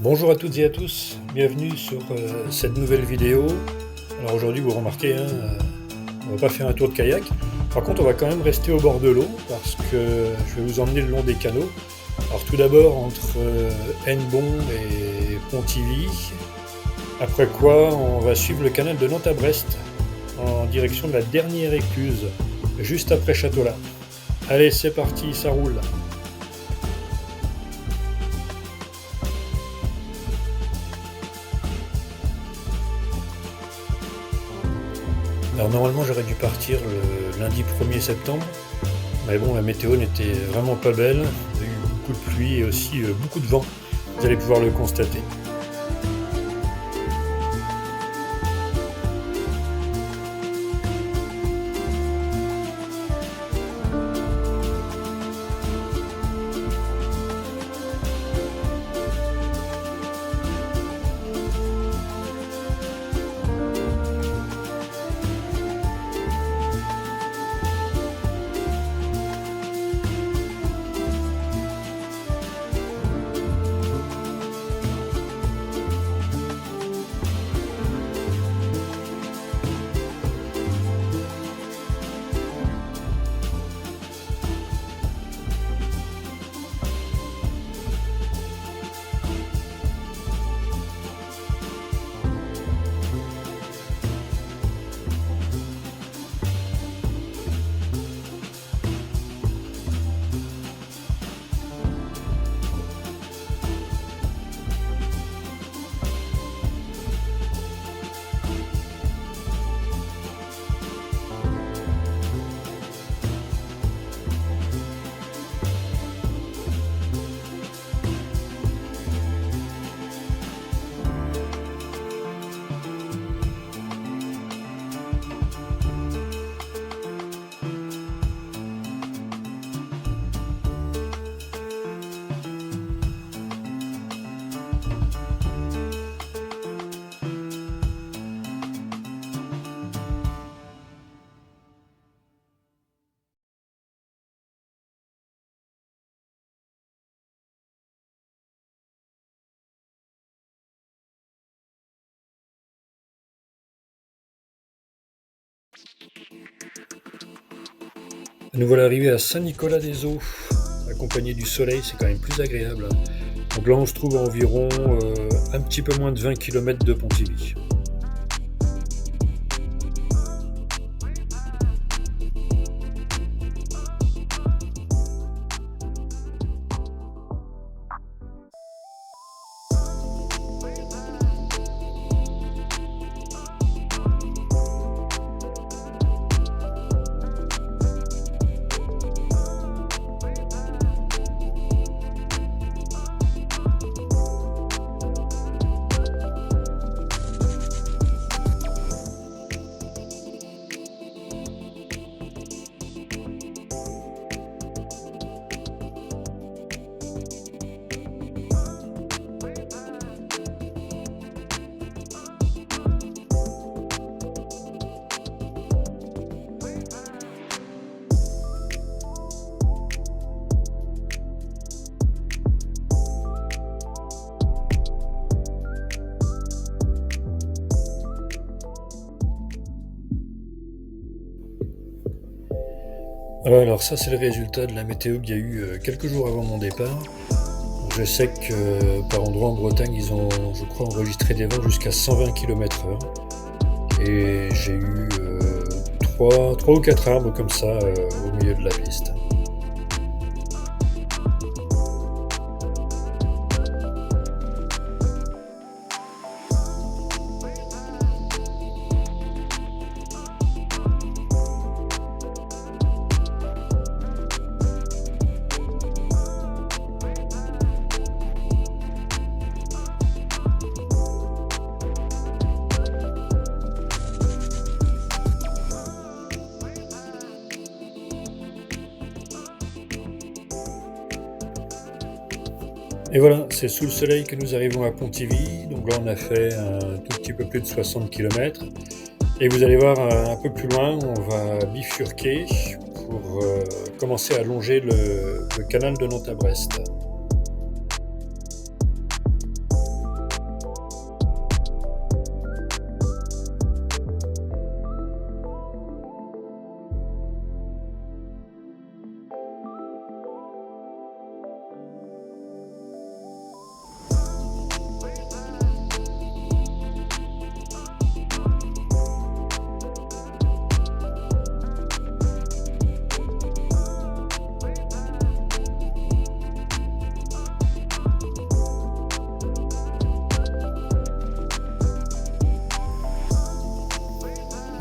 Bonjour à toutes et à tous, bienvenue sur cette nouvelle vidéo. Alors aujourd'hui vous remarquez, on va pas faire un tour de kayak. Par contre on va quand même rester au bord de l'eau parce que je vais vous emmener le long des canaux. Alors tout d'abord entre Hennebont et Pontivy, après quoi on va suivre le canal de Nantes à Brest en direction de la dernière écluse, juste après Châteaulin. Allez c'est parti, ça roule. Alors normalement j'aurais dû partir le lundi 1er septembre, mais bon la météo n'était vraiment pas belle, il y a eu beaucoup de pluie et aussi beaucoup de vent, vous allez pouvoir le constater. Nous voilà arrivés à Saint-Nicolas-des-Eaux, accompagné du soleil, c'est quand même plus agréable. Donc là on se trouve à environ un petit peu moins de 20 km de Pontivy. Alors ça c'est le résultat de la météo qu'il y a eu quelques jours avant mon départ. Je sais que par endroits en Bretagne ils ont, je crois, enregistré des vents jusqu'à 120 km/h. Et j'ai eu 3 ou 4 arbres comme ça au milieu de la piste. Et voilà, c'est sous le soleil que nous arrivons à Pontivy. Donc là, on a fait un tout petit peu plus de 60 km. Et vous allez voir un peu plus loin, on va bifurquer pour commencer à longer le canal de Nantes à Brest.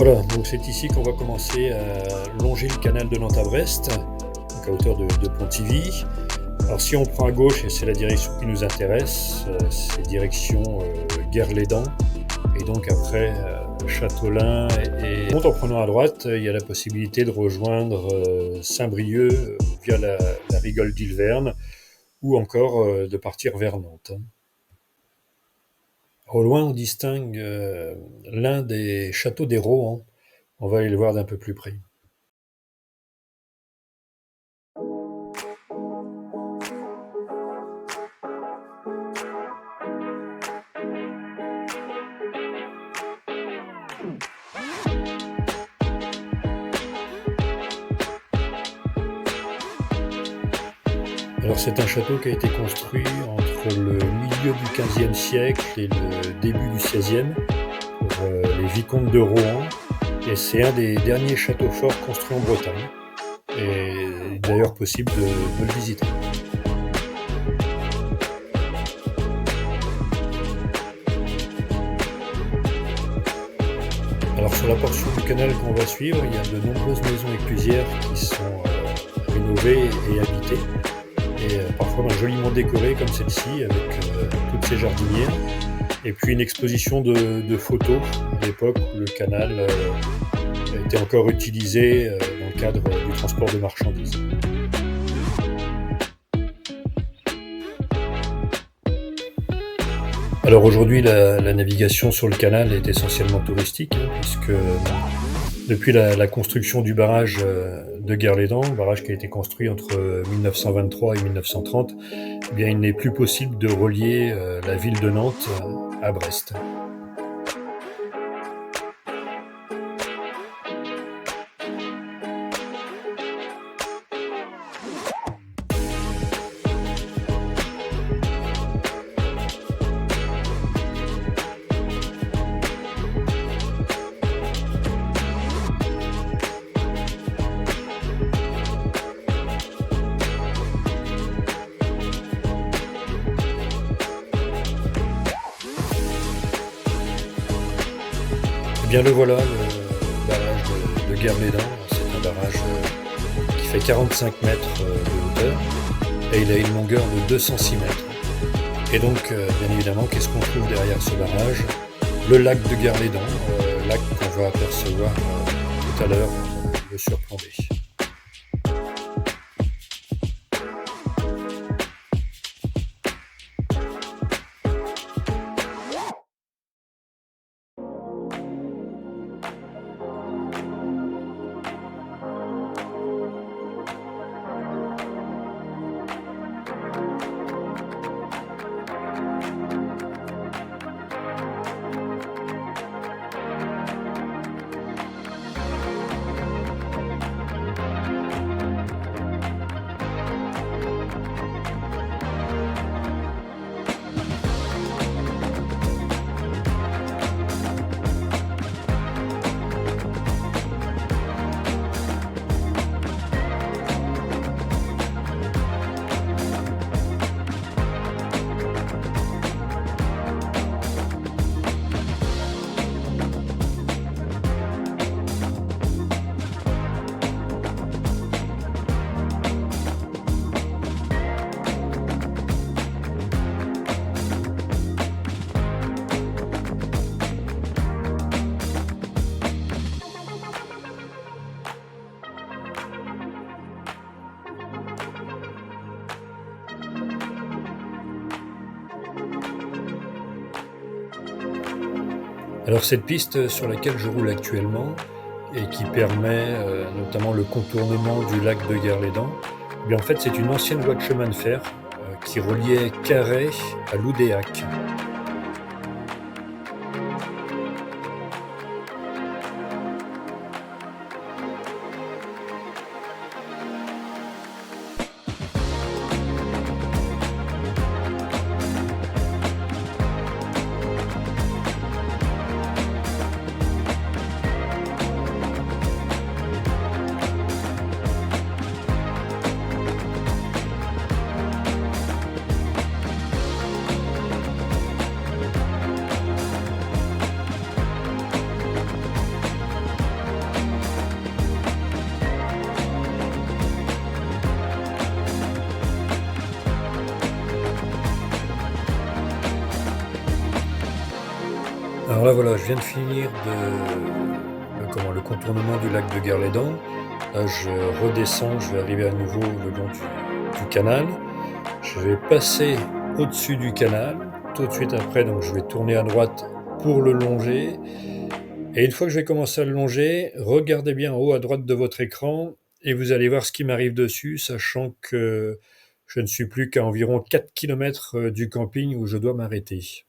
Voilà, donc c'est ici qu'on va commencer à longer le canal de Nantes à Brest, donc à hauteur de Pontivy. Alors si on prend à gauche, et c'est la direction qui nous intéresse, c'est direction Guerre-les-Dents, et donc après Châteaulin, et en prenant à droite, il y a la possibilité de rejoindre Saint-Brieuc via la rigole d'Ilverne, ou encore de partir vers Nantes. Au loin, on distingue l'un des châteaux des Rohan. On va aller le voir d'un peu plus près. Alors c'est un château qui a été construit entre le milieu du XVe siècle et le début du XVIe pour les vicomtes de Rohan, et c'est un des derniers châteaux forts construits en Bretagne, et d'ailleurs possible de le visiter. Alors sur la portion du canal qu'on va suivre, il y a de nombreuses maisons éclusières qui sont rénovées et habitées, et parfois joliment décorées comme celle-ci avec toutes ces jardinières, et puis une exposition de photos à l'époque où le canal était encore utilisé dans le cadre du transport de marchandises. Alors aujourd'hui, la navigation sur le canal est essentiellement touristique, puisque depuis la construction du barrage de Guerre-les-Dents, barrage qui a été construit entre 1923 et 1930, eh bien, il n'est plus possible de relier la ville de Nantes à Brest. Eh bien le voilà, le barrage de Guerre-les-Dents. C'est un barrage qui fait 45 mètres de hauteur, et il a une longueur de 206 mètres. Et donc, bien évidemment, qu'est-ce qu'on trouve derrière ce barrage? Le lac de Guerre-les-Dents, lac qu'on va apercevoir tout à l'heure, le surplombé. Alors cette piste sur laquelle je roule actuellement, et qui permet notamment le contournement du lac de Guerre-les-Dents, eh bien en fait c'est une ancienne voie de chemin de fer qui reliait Carhaix à Loudéac. Alors là voilà, je viens de finir le contournement du lac de Guerlédan. Là je redescends, je vais arriver à nouveau le long du canal. Je vais passer au-dessus du canal, tout de suite après, donc je vais tourner à droite pour le longer. Et une fois que je vais commencer à le longer, regardez bien en haut à droite de votre écran et vous allez voir ce qui m'arrive dessus, sachant que je ne suis plus qu'à environ 4 km du camping où je dois m'arrêter.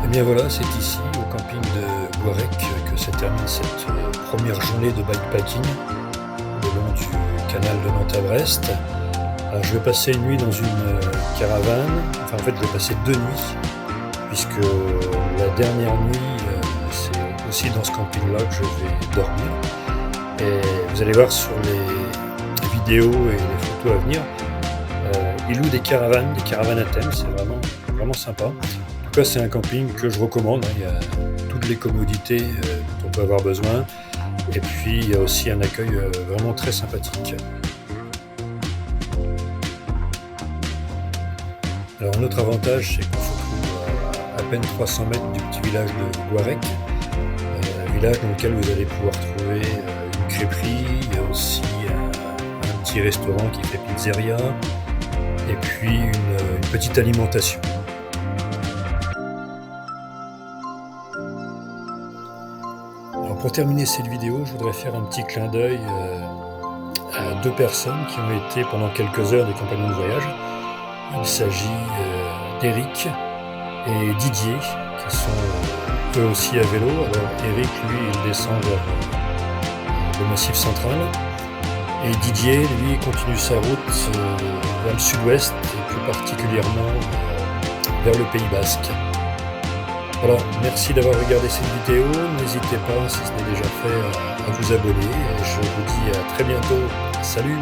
Et bien voilà, c'est ici, au camping de Guarec, que se termine cette première journée de bikepacking le long du canal de Nantes à Brest. Alors je vais passer une nuit dans une caravane, enfin en fait je vais passer 2 nuits, puisque la dernière nuit, c'est aussi dans ce camping-là que je vais dormir. Et vous allez voir sur les vidéos et les photos à venir, ils louent des caravanes à thème, c'est vraiment sympa. En tout cas, c'est un camping que je recommande, il y a toutes les commodités dont on peut avoir besoin, et puis il y a aussi un accueil vraiment très sympathique. Alors un autre avantage, c'est qu'on se trouve à peine 300 mètres du petit village de Guarec, un village dans lequel vous allez pouvoir trouver une crêperie, il y a aussi un petit restaurant qui fait pizzeria, et puis une petite alimentation. Alors pour terminer cette vidéo, je voudrais faire un petit clin d'œil à 2 personnes qui ont été pendant quelques heures des compagnons de voyage. Il s'agit d'Eric et Didier, qui sont eux aussi à vélo. Alors Eric, lui, il descend vers le Massif central, et Didier, lui, continue sa route vers le sud-ouest, et plus particulièrement vers le Pays Basque. Voilà, merci d'avoir regardé cette vidéo. N'hésitez pas, si ce n'est déjà fait, à vous abonner. Et je vous dis à très bientôt. Salut!